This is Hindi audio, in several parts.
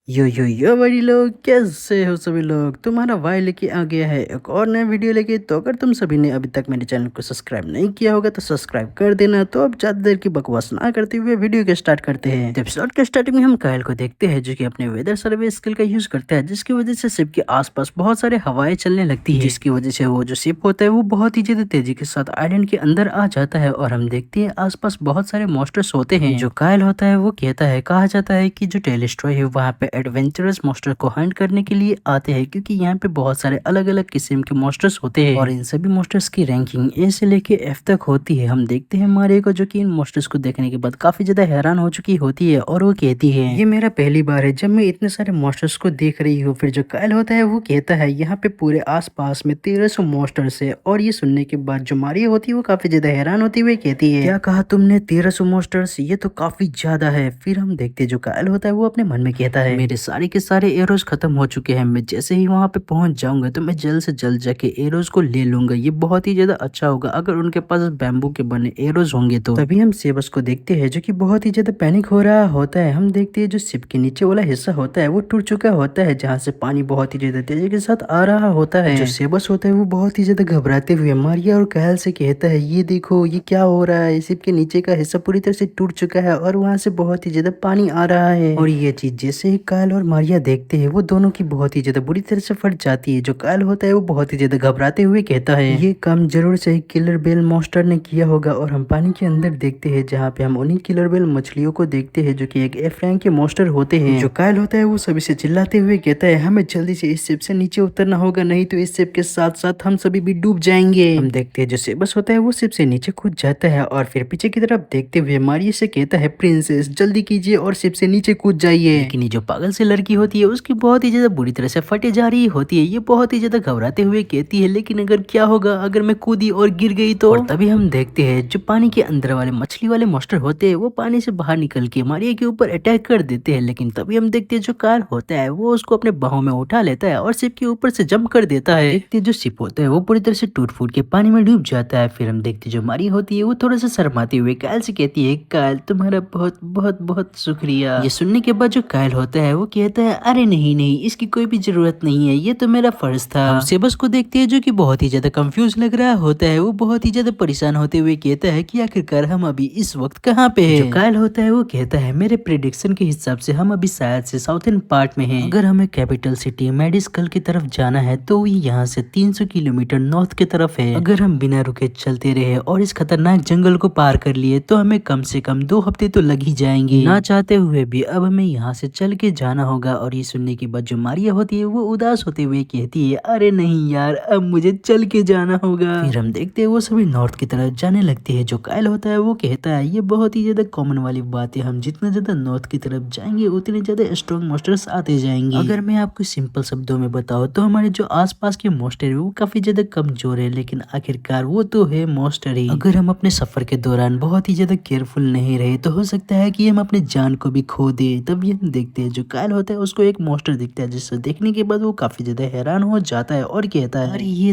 यो बड़ी लोग, कैसे हो सभी लोग। तुम्हारा भाई लेके आ गया है एक और नया वीडियो लेके। तो अगर तुम सभी ने अभी तक मेरे चैनल को सब्सक्राइब नहीं किया होगा तो सब्सक्राइब कर देना। तो अब ज्यादा देर की बकवास ना करते हुए वीडियो के स्टार्ट करते हैं। तो एपिसोड के स्टार्टिंग में हम कायल को देखते हैं जो कि अपने वेदर सर्वे स्किल का यूज करता है, जिसकी वजह से शिप के आसपास बहुत सारे हवाएं चलने लगती है, जिसकी वजह से वो जो शिप होता है वो बहुत ही ज्यादा तेजी के साथ आइलैंड के अंदर आ जाता है। और हम देखते हैं आसपास बहुत सारे मॉन्स्टर्स होते हैं। जो कायल होता है वो कहता है, कहा जाता है कि जो टेलिस्ट्रॉय है वहाँ पे एडवेंचरस मॉन्स्टर को हंट करने के लिए आते हैं, क्योंकि यहाँ पे बहुत सारे अलग अलग किस्म के मॉन्स्टर्स होते हैं और इन सभी मॉन्स्टर्स की रैंकिंग ए से लेके एफ तक होती है। हम देखते हैं मारिया को, जो कि इन मॉन्स्टर्स को देखने के बाद काफी ज्यादा हैरान हो चुकी होती है और वो कहती है, ये मेरा पहली बार है जब मैं इतने सारे मॉन्स्टर्स को देख रही हूँ। फिर जो कायल होता है वो कहता है, यहाँ पे पूरे आसपास में 1300 मॉन्स्टर्स है। और ये सुनने के बाद जो मारिया होती है वो काफी ज्यादा हैरान होती हुई कहती है, क्या कहा तुमने 1300 मॉन्स्टर्स, ये तो काफी ज्यादा है। फिर हम देखते हैं जो कायल होता है वो अपने मन में कहता है, मेरे सारे के सारे एरोज खत्म हो चुके हैं, मैं जैसे ही वहां पे पहुंच जाऊंगा तो मैं जल्द से जल्द जाके एरोज को ले लूंगा। ये बहुत ही ज्यादा अच्छा होगा अगर उनके पास बैम्बू के बने एरोज होंगे तो। तभी हम सेबस को देखते हैं जो कि बहुत ही ज्यादा पैनिक हो रहा होता है। हम देखते हैं जो शिप के नीचे वाला हिस्सा होता है वो टूट चुका होता है, जहाँ से पानी बहुत ही ज्यादा तेजी के साथ आ रहा होता है। जो सेबस होता है वो बहुत ही ज्यादा घबराते हुए मारिया और कायल से कहता है, ये देखो ये क्या हो रहा है, शिप के नीचे का हिस्सा पूरी तरह से टूट चुका है और वहां से बहुत ही ज्यादा पानी आ रहा है। और ये चीज जैसे ही कायल और मारिया देखते हैं वो दोनों की बहुत ही ज्यादा बुरी तरह से फट जाती है। जो कायल होता है वो बहुत ही ज्यादा घबराते हुए कहता है, ये काम जरूर से किलर बेल मॉन्स्टर ने किया होगा। और हम पानी के अंदर देखते हैं जहाँ पे हम उन्हीं किलर बेल मछलियों को देखते हैं जो कि एक एफ रैंक के मॉन्स्टर होते हैं। जो कायल होता है वो सभी से चिल्लाते हुए कहता है, हमें जल्दी से इस शिप से नीचे उतरना होगा, नहीं तो इस शिप के साथ साथ हम सभी भी डूब जाएंगे। हम देखते हैं जो सेबस होता है वो शिप से नीचे कूद जाता है और फिर पीछे की तरफ देखते हुए मारिया से कहता है, प्रिंसेस जल्दी कीजिए और शिप से नीचे कूद जाइए। लेकिन ये जो पागल सी लड़की होती है उसकी बहुत ही ज्यादा बुरी तरह से फटे जा रही होती है। ये बहुत ही ज्यादा घबराते हुए कहती है, लेकिन अगर क्या होगा अगर मैं कूदी और गिर गई तो। और तभी हम देखते हैं जो पानी के अंदर वाले मछली वाले मॉन्स्टर होते हैं वो पानी से बाहर निकल के मारिया के ऊपर अटैक कर देते हैं। लेकिन तभी हम देखते हैं जो कायल होता है वो उसको अपने बाहों में उठा लेता है और शिप के ऊपर से जंप कर देता है। देखते हैं जो शिप होता है वो पूरी तरह से टूट फूट के पानी में डूब जाता है। फिर हम देखते हैं जो मारिया होती है वो थोड़ा सा शर्माते हुए कायल से कहती है, कायल तुम्हारा बहुत बहुत बहुत शुक्रिया। ये सुनने के बाद जो कायल होता है वो कहता है, अरे नहीं नहीं इसकी कोई भी जरूरत नहीं है, ये तो मेरा फर्ज था। हम सेबस को देखते हैं जो कि बहुत ही ज्यादा कंफ्यूज लग रहा होता है। वो बहुत ही ज्यादा परेशान होते हुए कहता है कि आखिरकार हम अभी इस वक्त कहाँ पे हैं। जो कायल होता है वो कहता है, मेरे प्रिडिक्शन के हिसाब से हम अभी शायद से साउथर्न पार्ट में हैं। अगर हमें कैपिटल सिटी मेडिस्कल की तरफ जाना है तो ये यहाँ से 300 किलोमीटर नॉर्थ की तरफ है। अगर हम बिना रुके चलते रहे और इस खतरनाक जंगल को पार कर लिए तो हमें कम से कम 2 हफ्ते तो लग ही जाएंगे। ना चाहते हुए भी अब हमें यहाँ से चल के जाना होगा। और ये सुनने के बाद जो मारिया होती है वो उदास होते हुए कहती है, अरे नहीं यार अब मुझे चल के जाना होगा। फिर हम देखते हैं वो सभी नॉर्थ की तरफ जाने लगते हैं। जो कायल होता है वो कहता है, ये बहुत ही ज्यादा कॉमन वाली बात है, हम जितना ज्यादा नॉर्थ की तरफ जाएंगे उतने ज्यादा स्ट्रॉन्ग मॉन्स्टर्स आते जाएंगे। अगर मैं आपको सिंपल शब्दों में बताऊं तो हमारे जो आसपास के मॉन्स्टर है वो काफी ज्यादा कमजोर है, लेकिन आखिरकार वो तो है मॉन्स्टर ही। अगर हम अपने सफर के दौरान बहुत ही ज्यादा केयरफुल नहीं रहे तो हो सकता है कि हम अपने जान को भी खो दे। तब ये हम देखते हैं जो कायल होता है उसको एक मॉन्स्टर दिखता है, जिससे देखने के बाद वो काफी ज्यादा हैरान हो जाता है और कहता है, अरे ये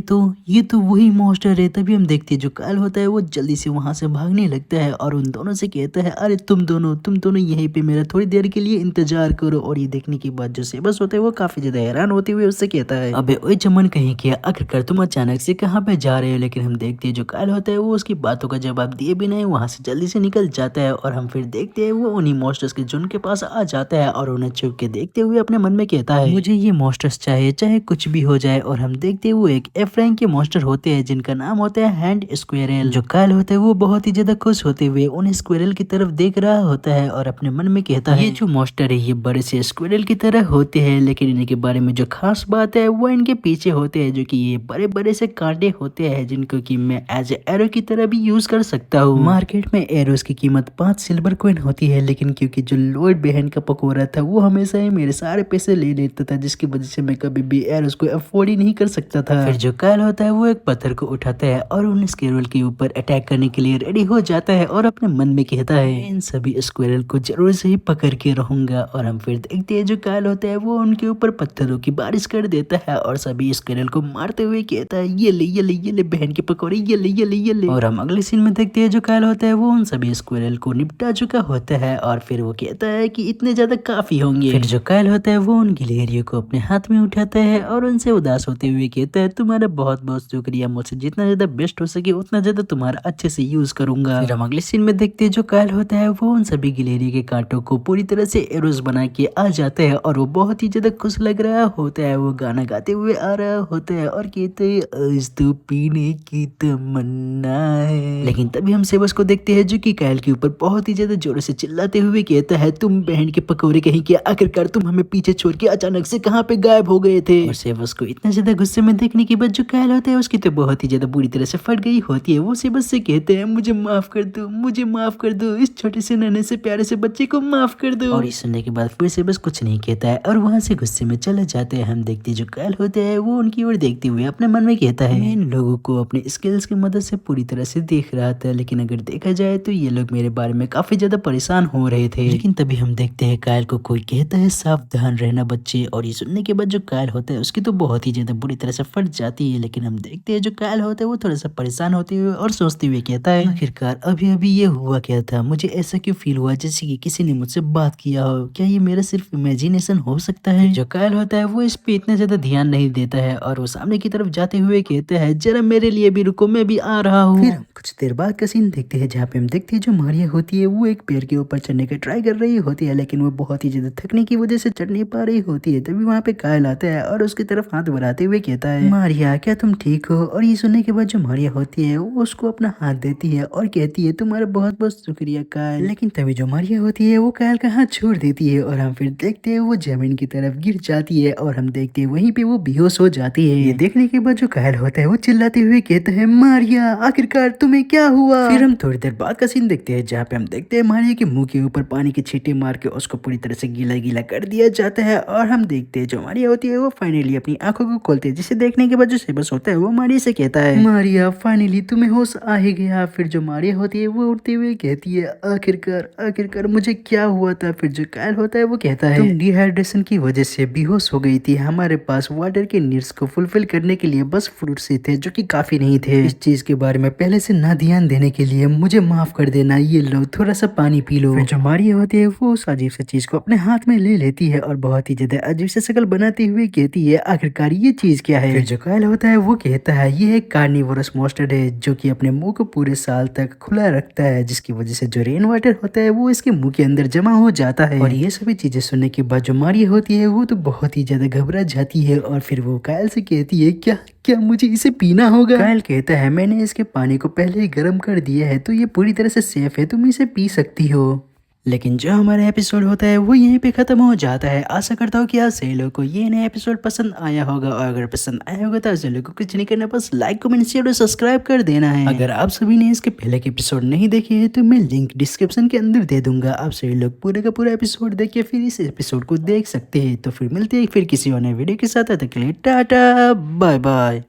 तो वही मॉन्स्टर है। तभी हम देखते हैं जो कायल होता है वो जल्दी से वहां से भागने लगता है और उन दोनों से कहता है, अरे तुम दोनों यहीं पे मेरा थोड़ी देर के लिए इंतजार करो। और ये देखने के बाद जो सेबस होता है वो काफी ज्यादा हैरान होते हुए उससे कहता है, अबे ओए चमन कहीं किया, आखिरकार तुम अचानक से कहाँ पे जा रहे हो। लेकिन हम देखते हैं जो कायल होता है वो उसकी बातों का जवाब दिए बिना वहां से जल्दी से निकल जाता है। और हम फिर देखते हैं वो उन्हीं मॉन्स्टर्स के झुंड के पास आ जाता है और उन्हें छुप के देखते हुए अपने मन में कहता है, मुझे ये मॉन्स्टर्स चाहिए चाहे कुछ भी हो जाए। और हम देखते हैं वो एक एफ रैंक के मॉन्स्टर होते हैं जिनका नाम होता है हैंड स्क्वेरल। जो कायल होता है वो बहुत ही ज्यादा खुश होते हुए उन स्क्वेरल की तरफ देख रहा होता है और अपने मन में कहता है, ये जो मॉन्स्टर है ये बड़े से स्क्वेरल की तरह होते हैं, लेकिन इनके बारे में जो खास बात है वो इनके पीछे होते हैं, जो कि ये बड़े बड़े से कांटे होते हैं जिनको कि मैं एज ए एरो की तरह भी यूज कर सकता हूँ। मार्केट में एरोस की कीमत 5 सिल्वर कॉइन होती है, लेकिन क्योंकि जो लॉर्ड बहन का पकौड़ा था वो हमेशा ही मेरे सारे पैसे ले लेता था, जिसकी वजह से मैं कभी भी एरोस को अफोर्ड ही नहीं कर सकता था। फिर जो कायल होता है वो एक पत्थर को उठाता है और उन स्क्वेरल के ऊपर अटैक करने के लिए रेडी हो जाता है और अपने मन में कहता है, इन सभी स्क्वेरल को जरूर से ही पकड़ के रहूंगा। और हम फिर देखते हैं जो कायल होता है वो उनके ऊपर पत्थरों की बारिश कर देता है और सभी स्क्वेरल को मारते हुए कहता है, ये ले बहन के पकौड़े, ये ले। और हम अगले सीन में देखते हैं जो कायल होता है वो उन सभी स्क्वेरल को निपटा चुका होता है और फिर वो कहता है कि इतने ज्यादा काफी होंगे। करेंगे। फिर जो कायल होता है वो उन गिलहरियों को अपने हाथ में उठाता है और उनसे उदास होते हुए कहता है तुम्हारा बहुत बहुत शुक्रिया, मुझसे जितना ज्यादा बेस्ट हो सके उतना ज्यादा तुम्हारा अच्छे से यूज करूंगा। फिर हम अगले सीन में देखते हैं जो कायल होता है वो उन सभी गिलहरी के कांटों को पूरी तरह से एरोस बना के आ जाता है और वो बहुत ही ज्यादा खुश लग रहा होता है। वो गाना गाते हुए आ रहा होता है और कहते हैं आज तो पीने की तमन्ना है। लेकिन तभी हम सेबस को देखते हैं जो कि कायल के ऊपर बहुत ही ज्यादा जोर से चिल्लाते हुए कहता है तुम बहन के पकौड़े कहीं के, आखिरकार तुम हमें पीछे छोड़ के अचानक से कहाँ पे गायब हो गए थे। और सेबस को इतना ज्यादा गुस्से में देखने के बाद जो कायल होता है उसकी तो बहुत ही ज्यादा बुरी तरह से फट गई होती है। वो सेबस से कहते हैं मुझे माफ कर दो, मुझे माफ कर दो, इस छोटे से नन्हे से प्यारे से बच्चे को माफ कर दो। और इस सुनने के बाद फिर सेबस कुछ नहीं कहता है और वहां से गुस्से में चले जाते हैं। हम देखते जो कायल होते हैं वो उनकी ओर देखते हुए अपने मन में कहता है मैं इन लोगों को अपने स्किल्स की मदद से पूरी तरह से देख रहा था, लेकिन अगर देखा जाए तो ये लोग मेरे बारे में काफी ज्यादा परेशान हो रहे थे। लेकिन तभी हम देखते हैं कायल को कोई कहता है सावधान रहना बच्चे। और ये सुनने के बाद जो कायल होता है उसकी तो बहुत ही ज्यादा बुरी तरह से फट जाती है। लेकिन हम देखते हैं जो कायल होता है वो थोड़ा सा परेशान होते हुए और सोचते हुए कहता है आखिरकार अभी अभी ये हुआ क्या था, मुझे ऐसा क्यों फील हुआ जैसे कि किसी ने मुझसे बात किया हो, क्या ये मेरा सिर्फ इमेजिनेशन हो सकता है। जो कायल होता है वो इस पे इतना ज्यादा ध्यान नहीं देता है और वो सामने की तरफ जाते हुए कहता है जरा मेरे लिए भी रुको, मैं भी आ रहा हूँ। फिर हम कुछ देर बाद का सीन देखते हैं जहाँ पे हम देखते हैं जो मारिया होती है वो एक पेड़ के ऊपर चढ़ने का ट्राई कर रही होती है, लेकिन वो बहुत ही ज्यादा थकने की वजह से चढ़ नहीं पा रही होती है। तभी वहाँ पे कायल आता है और उसकी तरफ हाथ बढ़ाते हुए कहता है मारिया क्या तुम ठीक हो। और ये सुनने के बाद जो मारिया होती है वो उसको अपना हाथ देती है और कहती है तुम्हारा बहुत बहुत शुक्रिया कायल। लेकिन तभी जो मारिया होती है वो कायल का हाथ छोड़ देती है और हम फिर देखते हैं वो जमीन की तरफ गिर जाती है और हम देखते हैं वहीं पे वो बेहोश हो जाती है। ये देखने के बाद जो कायल होता है वो चिल्लाते हुए कहता है मारिया आखिरकार तुम्हें क्या हुआ। फिर हम थोड़ी देर बाद का सीन देखते हैं जहाँ पे हम देखते हैं मारिया के मुंह के ऊपर पानी के छींटे मार के उसको पूरी तरह से गीला गीला कर दिया जाता है। और हम देखते हैं जो मारिया होती है वो फाइनली अपनी आंखों को खोलती है, जिसे देखने के बाद जो सेबस होता है वो मारिया से कहता है मारिया फाइनली तुम्हें होश आ ही गया। फिर जो मारिया होती है वो उठते हुए कहती है आखिरकार आखिरकार मुझे क्या हुआ था। फिर जो कायल होता है वो कहता है तुम डिहाइड्रेशन की वजह से बेहोश हो गई थी, हमारे पास वाटर के नीड्स को फुलफिल करने के लिए बस फ्रूट्स ही थे जो कि काफी नहीं थे। इस चीज के बारे में पहले से ना ध्यान देने के लिए मुझे माफ कर देना, ये लो थोड़ा सा पानी पी लो। फिर जो मारिया होती है वो उस अजीब सी चीज को अपने हाथ में ले लेती है और बहुत ही ज्यादा अजीब से शक्ल बनाते हुए कहती है आखिरकार ये चीज क्या है। फिर जो कायल होता है वो कहता है ये एक कार्निवोरस मॉन्स्टर है जो कि अपने मुंह को पूरे साल तक खुला रखता है, जिसकी वजह से जो रेन वाटर होता है वो इसके मुंह के अंदर जमा हो जाता है। और ये सभी चीजें सुनने के बाद जो मारिया होती है वो तो बहुत ही ज्यादा घबरा जाती है और फिर वो कायल से कहती है क्या क्या मुझे इसे पीना होगा। कायल कहता है मैंने इसके पानी को पहले ही गर्म कर दिया है तो ये पूरी तरह से सेफ है, तुम इसे पी सकती हो। लेकिन जो हमारा एपिसोड होता है वो यहीं पे खत्म हो जाता है। आशा करता हूँ कि आप सही लोगों को ये नया एपिसोड पसंद आया होगा और अगर पसंद आया होगा तो आप सही लोगों को कुछ नहीं करना, बस लाइक कमेंट शेयर और सब्सक्राइब कर देना है। अगर आप सभी ने इसके पहले के एपिसोड नहीं देखे हैं तो मैं लिंक डिस्क्रिप्शन के अंदर दे दूंगा, आप सही लोग पूरे का पूरा एपिसोड देखिए फिर इस एपिसोड को देख सकते हैं। तो फिर मिलते हैं फिर किसी और नए वीडियो के साथ, तब तक के लिए टाटा बाय बाय।